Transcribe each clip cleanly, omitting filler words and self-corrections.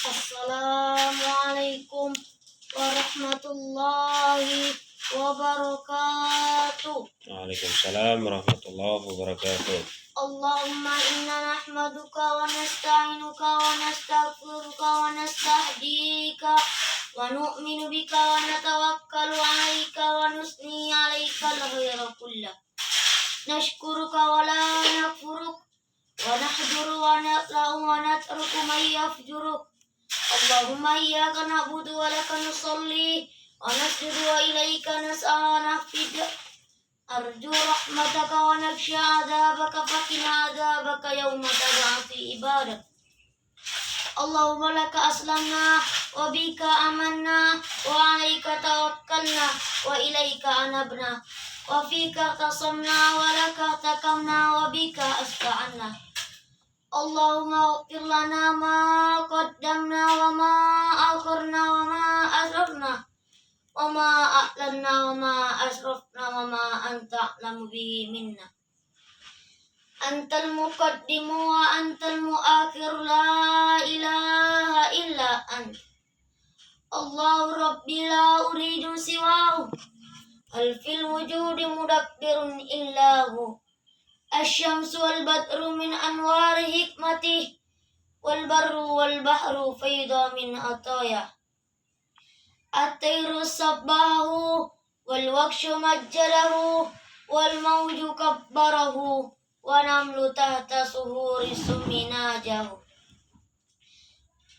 Assalamualaikum warahmatullahi wabarakatuh. Waalaikumsalam warahmatullahi wabarakatuh. Allahumma inna nahmaduka wa nasta'inuka wa nastaghfiruka wa nastahdika wa nu'minu bika wa natawakkalu 'alaika wa nusni 'alaika al-khayra kullah. Nashkuruka wa la nakfuruk wa nahduru wa natlau wa natruku man yafjuruk. Allahumma iyyaka na'budu wa laka nusalli wa nasjudu wa ilaika nas'a wa nahfid. Arju rahmataka wa nakhsha 'adzabaka faqina 'adzabaka yauma tab'atsu ibadak. Allahumma laka aslamna wa bika amanna wa 'alaika tawakkalna wa ilaika anabna wa fika tasamna wa laka takamna wa bika asta'anna. Allahumma ighfir lana ma qaddamna wa ma akharna wa ma asrafna wa ma a'lanna wa ma asrafna wa ma anta a'lamu bihi minna. Antal muqaddimu wa antal muakhir, la ilaha illa ant. Allahu rabbi la uridu siwahu, al fil wujudi mudabbirun illahu. Asyamsu wal badru min anwari hikmatih, wal barru wal bahru fayda min ataya. At-tayru sabbahu wal wakshu majjadahu wal mawju kabbarahu wa namlu tahta suhuri summi najahu.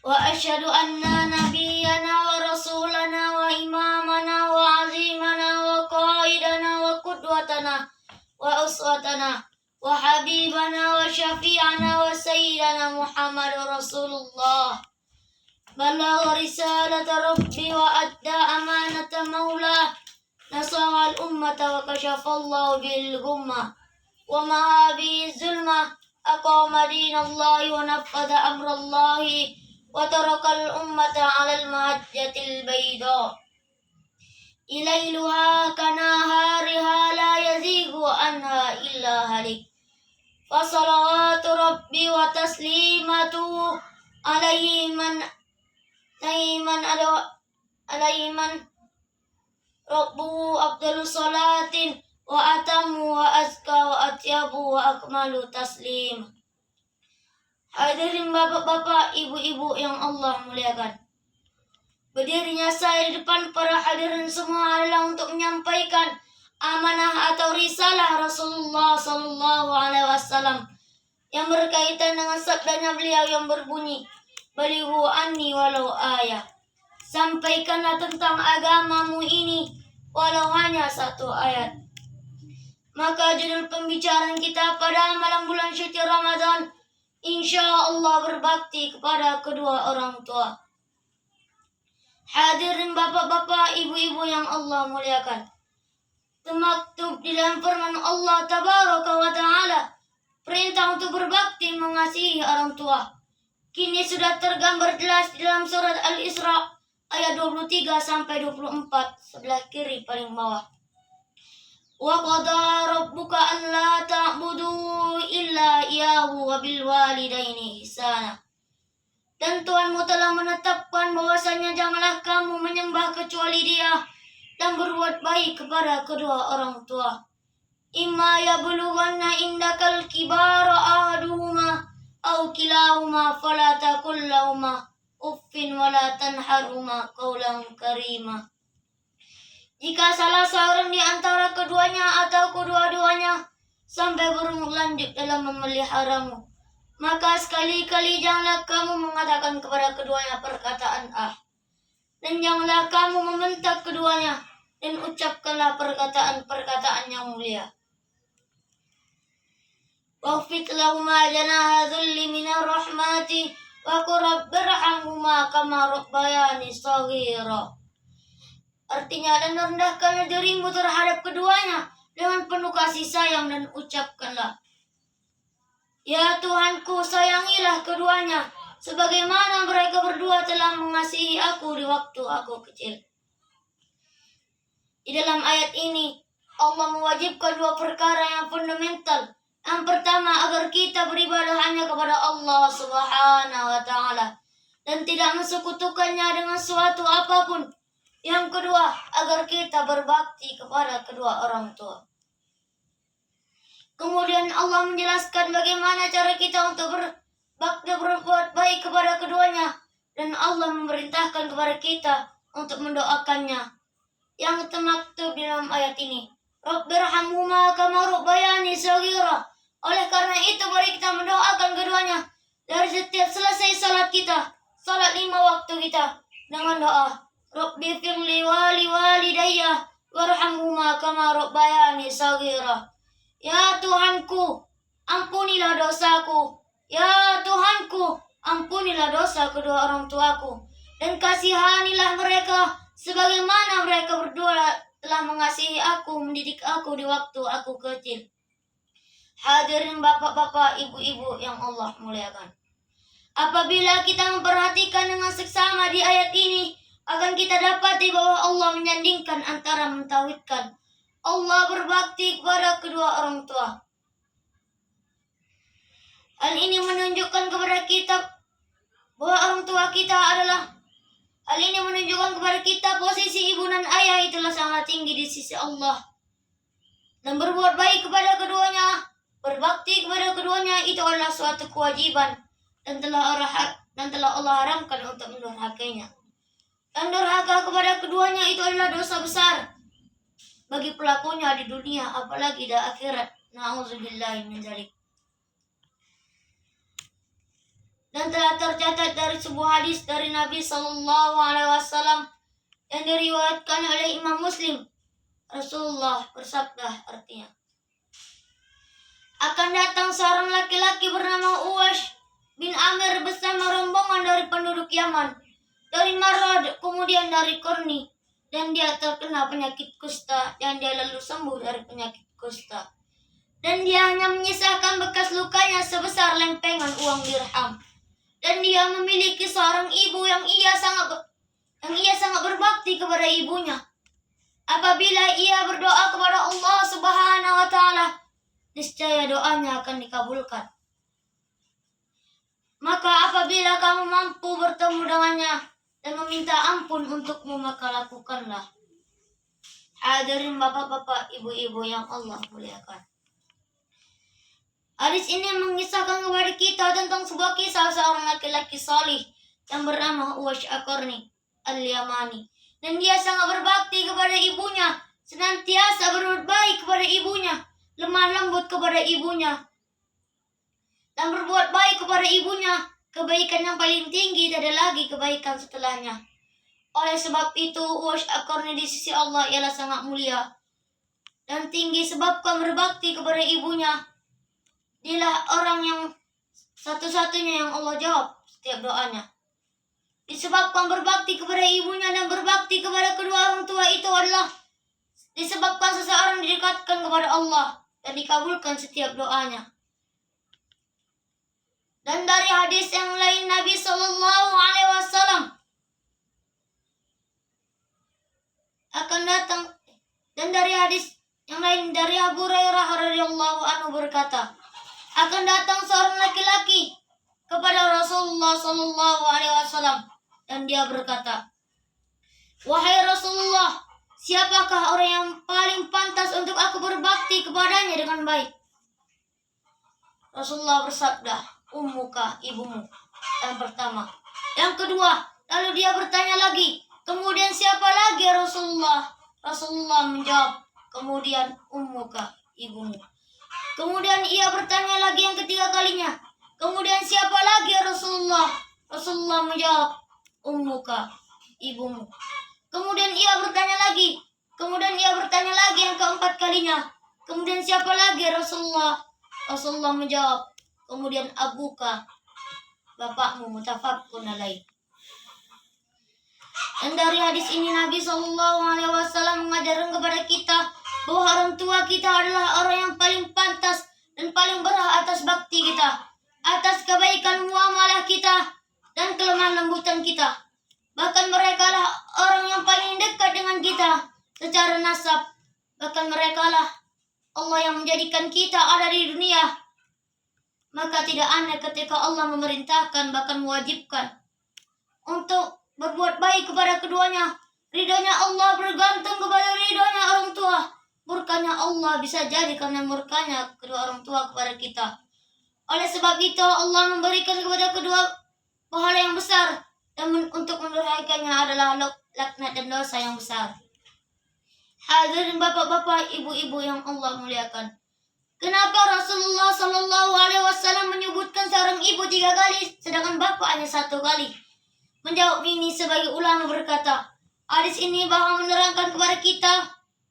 Wa asyhadu anna nabiyyana wa rasulana wa imamana wa azimana wa qaidana wa qudwatana wa uswatana wa habibana wa syafi'ana wa sayyidana Muhammad Rasulullah. Balagha risalata rabbi wa adda amanata maulah, nasaha al-ummata wa kashafallahu bil ghummah wa maha bi zulmah, aqama dinallahi wa nafadha amrallahi wa tarakal ummata 'alal mahajjatil bayda. Ilailuha kanahariha la yazighu anha illa halik. Fasalawatu rabbi wa taslimatu alaihi man rabbuhu afdalu salatin wa atamu wa azka wa atyabu wa akmalu taslim. Hadirin bapak-bapak, ibu-ibu yang Allah muliakan. Berdirinya saya di depan para hadirin semua adalah untuk menyampaikan amanah atau risalah Rasulullah Sallallahu Alaihi Wasallam yang berkaitan dengan sabdanya beliau yang berbunyi, "Balighu anni walau ayat." Sampaikanlah tentang agamamu ini walau hanya satu ayat. Maka judul pembicaraan kita pada malam bulan suci Ramadan, insya Allah berbakti kepada kedua orang tua. Hadirin bapak-bapak, ibu-ibu yang Allah muliakan. Termaktub di dalam firman Allah Tabaraka wa Ta'ala, perintah untuk berbakti mengasihi orang tua. Kini sudah tergambar jelas di dalam surat Al-Isra ayat 23 sampai 24 sebelah kiri paling bawah. Wa qada rabbuka alla ta'budu illa iyyahu wa bil walidaini ihsana. Dan Tuhanmu telah menetapkan bahwasanya janganlah kamu menyembah kecuali Dia dan berbuat baik kepada kedua orang tua. Imma yablughanna indakal kibara ahaduhuma aw kilahuma fala taqul lahumā uffin wa la tanharhuma qawlan karima. Jika salah seorang di antara keduanya atau kedua-duanya sampai berlanjut dalam memeliharamu, maka sekali-kali janganlah kamu mengatakan kepada keduanya perkataan dan janganlah kamu membentak keduanya, dan ucapkanlah perkataan-perkataan yang mulia. Waqfid lahumā janāha dhulli minar rahmati wa qur rabbirhamhumā kamā rabbayānī shaghīrā. Artinya, dan rendahkanlah dirimu terhadap keduanya dengan penuh kasih sayang dan ucapkanlah, "Ya Tuhanku, sayangilah keduanya sebagaimana mereka berdua telah mengasihi aku di waktu aku kecil." Di dalam ayat ini Allah mewajibkan dua perkara yang fundamental. Yang pertama, agar kita beribadah hanya kepada Allah Subhanahu wa Ta'ala. dan tidak mensekutukannya dengan suatu apapun. Yang kedua, agar kita berbakti kepada kedua orang tua. Kemudian Allah menjelaskan bagaimana cara kita untuk berbuat baik kepada keduanya, dan Allah memerintahkan kepada kita untuk mendoakannya. Yang termaktub di dalam ayat ini, Rabbirhamhuma kama rabbayani shaghira. Oleh karena itu mari kita mendoakan keduanya dari setiap selesai salat kita, salat 5 waktu kita, dengan doa, Rabbi firli wali walidayya warhamhuma kama rabbayani shaghira. Ya Tuhanku, ampunilah dosaku. Ya Tuhanku, ampunilah dosa kedua orang tuaku, dan kasihanilah mereka sebagaimana mereka berdua telah mengasihi aku, mendidik aku di waktu aku kecil. Hadirin bapak-bapak, ibu-ibu yang Allah muliakan. Apabila kita memperhatikan dengan seksama di ayat ini, akan kita dapati bahwa Allah menyandingkan antara mentauhidkan Allah berbakti kepada kedua orang tua. Hal ini menunjukkan kepada kita bahwa orang tua kita posisi ibu dan ayah itulah sangat tinggi di sisi Allah. Dan berbuat baik kepada keduanya, berbakti kepada keduanya itu adalah suatu kewajiban dan telah Allah haramkan untuk mendurhakainya. Dan durhaka kepada keduanya itu adalah dosa besar bagi pelakunya di dunia, apalagi di akhirat. Na'udzubillahi min dzalik. Dan telah tercatat dari sebuah hadis dari Nabi Sallallahu Alaihi Wasallam yang diriwayatkan oleh Imam Muslim. Rasulullah bersabda, artinya, akan datang seorang laki-laki bernama Uwash bin Amir bersama rombongan dari penduduk Yaman, dari Marad, kemudian dari Korni, dan dia terkena penyakit kusta, dan dia lalu sembuh dari penyakit kusta. Dan dia hanya menyisakan bekas lukanya sebesar lempengan uang dirham. Dan dia memiliki seorang ibu yang ia sangat berbakti kepada ibunya. Apabila ia berdoa kepada Allah Subhanahu wa taala, niscaya doanya akan dikabulkan. Maka apabila kamu mampu bertemu dengannya dan meminta ampun untukmu, maka lakukanlah. Hadirin bapak-bapak, ibu-ibu yang Allah muliakan. Hadis ini mengisahkan kepada kita tentang sebuah kisah seorang laki-laki salih yang bernama Uwash Al-Qarni Al-Yamani. Dan dia sangat berbakti kepada ibunya, senantiasa berbuat baik kepada ibunya, lemah lembut kepada ibunya, dan berbuat baik kepada ibunya. Kebaikan yang paling tinggi, tidak ada lagi kebaikan setelahnya. Oleh sebab itu, Uwash Al-Qarni di sisi Allah ialah sangat mulia dan tinggi sebabkan berbakti kepada ibunya. Dialah orang yang satu-satunya yang Allah jawab setiap doanya. Disebabkan berbakti kepada ibunya dan berbakti kepada kedua orang tua itu adalah disebabkan seseorang didekatkan kepada Allah dan dikabulkan setiap doanya. Dan dari hadis yang lain Nabi Sallallahu Alaihi Wasallam akan datang, dan dari hadis yang lain dari Abu Hurairah radhiyallahu anhu berkata, akan datang seorang laki-laki kepada Rasulullah Sallallahu Alaihi Wasallam dan dia berkata, wahai Rasulullah, siapakah orang yang paling pantas untuk aku berbakti kepadanya dengan baik? Rasulullah bersabda, ummuka, ibumu, yang pertama. Yang kedua, lalu dia bertanya lagi, kemudian siapa lagi ya Rasulullah? Rasulullah menjawab, kemudian ummuka, ibumu. Kemudian ia bertanya lagi yang ketiga kalinya, kemudian siapa lagi ya Rasulullah? Rasulullah menjawab, ummuka, ibumu. Kemudian ia bertanya lagi yang keempat kalinya, kemudian siapa lagi ya Rasulullah? Rasulullah menjawab, kemudian abuka, bapakmu, mutafaqqun alaih. Dan dari hadis ini Nabi Sallallahu Alaihi Wasallam mengajarkan kepada kita bahwa orang tua kita adalah orang yang paling pantas dan paling berhak atas bakti kita, atas kebaikan muamalah kita dan kelemah lembutan kita. Bahkan mereka lah orang yang paling dekat dengan kita secara nasab. Bahkan mereka lah Allah yang menjadikan kita ada di dunia. Maka tidak aneh ketika Allah memerintahkan, bahkan mewajibkan untuk berbuat baik kepada keduanya. Ridhonya Allah bergantung kepada ridhonya orang tua. Murkanya Allah bisa jadi karena murkanya kedua orang tua kepada kita. Oleh sebab itu Allah memberikan kepada kedua pahala yang besar, dan untuk mendurhakainya adalah laknat dan dosa yang besar. Hadirin bapak-bapak, ibu-ibu yang Allah muliakan. Kenapa Rasulullah Shallallahu Alaihi Wasallam menyebutkan seorang ibu 3 kali, sedangkan bapak hanya 1 kali? Menjawab ini sebagai ulama berkata, hadis ini bahwa menerangkan kepada kita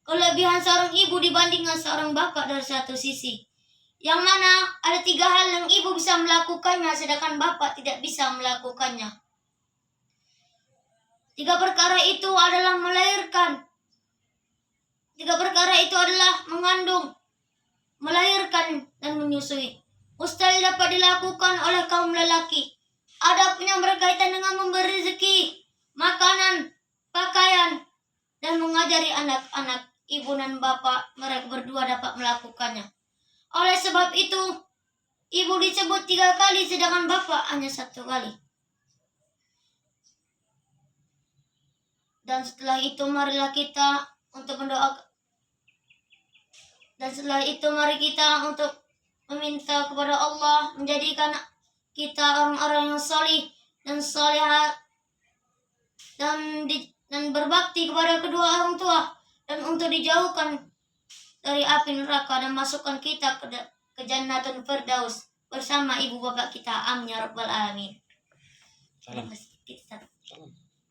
kelebihan seorang ibu dibandingkan seorang bapak dari satu sisi. Yang mana ada 3 hal yang ibu bisa melakukannya, sedangkan bapak tidak bisa melakukannya. 3 perkara itu adalah melahirkan. 3 perkara itu adalah mengandung, melahirkan, dan menyusui. Mustahil dapat dilakukan oleh kaum lelaki. Adapun yang berkaitan dengan memberi rezeki, makanan, pakaian, dan mengajari anak-anak, ibu dan bapak mereka berdua dapat melakukannya. Oleh sebab itu, ibu disebut 3 kali sedangkan bapak hanya 1 kali. Dan setelah itu marilah kita untuk mendoakan. Dan setelah itu mari kita untuk meminta kepada Allah menjadikan kita orang-orang yang salih dan salihah dan berbakti kepada kedua orang tua, dan untuk dijauhkan dari api neraka dan masukkan kita ke Jannatul Firdaus bersama ibu bapak kita. Amin ya rabbal alamin. Salam.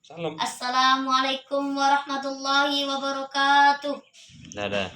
Salam. Assalamualaikum warahmatullahi wabarakatuh. Dadah.